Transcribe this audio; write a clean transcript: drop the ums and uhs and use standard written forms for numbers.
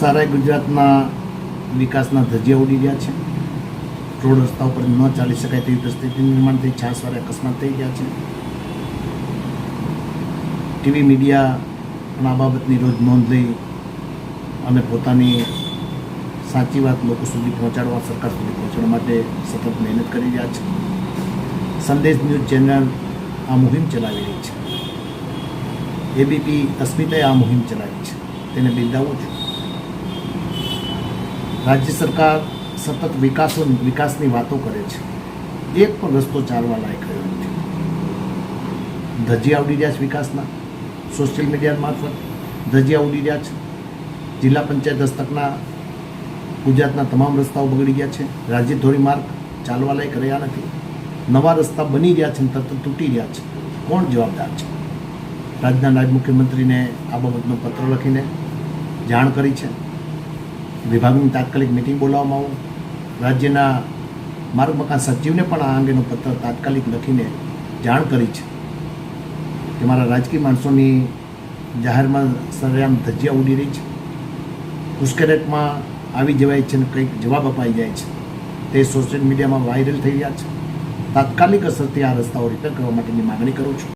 સારા ગુજરાતના વિકાસના ધજિયા ઉડી રહ્યા છે। રોડ રસ્તા ઉપર ન ચાલી શકાય તેવી પરિસ્થિતિ નિર્માણ થઈ, છાસવારે અકસ્માત થઈ ગયા છે। ટીવી મીડિયા પણ આ બાબતની રોજ નોંધ લઈ અને પોતાની સાચી વાત લોકો સુધી પહોંચાડવા, સરકાર સુધી પહોંચાડવા માટે સતત મહેનત કરી રહ્યા છે। સંદેશ ન્યૂઝ ચેનલ આ મુહિમ ચલાવી રહી છે। એબીપી અસ્મિતાએ આ મુહિમ ચલાવી છે, તેને બિરદાવું છું। રાજ્ય સરકાર સતત વિકાસની વાતો કરે છે, એક પણ રસ્તો ચાલવા લાયક રહ્યો નથી। ધજિયા ઉડી રહ્યા છે વિકાસના, સોશિયલ મીડિયા મારફત ધજિયા ઉડી રહ્યા છે। જિલ્લા પંચાયત હસ્તકના ગુજરાતના તમામ રસ્તાઓ બગડી ગયા છે। રાજ્ય ધોરીમાર્ગ ચાલવા લાયક રહ્યા નથી। નવા રસ્તા બની રહ્યા છે અને તરત તૂટી રહ્યા છે। કોણ જવાબદાર છે? રાજ્યના નાયબ મુખ્યમંત્રીને આ બાબતનો પત્ર લખીને જાણ કરી છે। વિભાગની તાત્કાલિક મિટિંગ બોલાવવામાં આવું। રાજ્યના માર્ગ મકાન સચિવને પણ આ અંગેનો પત્ર તાત્કાલિક લખીને જાણ કરી છે કે મારા રાજકીય માણસોની જાહેરમાં સરેઆમ ધજિયા ઉડી રહી છે, ઉશ્કેરાટમાં આવી જવાય છે અને કંઈક જવાબ અપાઈ જાય છે, તે સોશિયલ મીડિયામાં વાયરલ થઈ રહ્યા છે। તાત્કાલિક અસરથી આ રસ્તાઓ રિપેર કરવા માટેની માગણી કરું છું।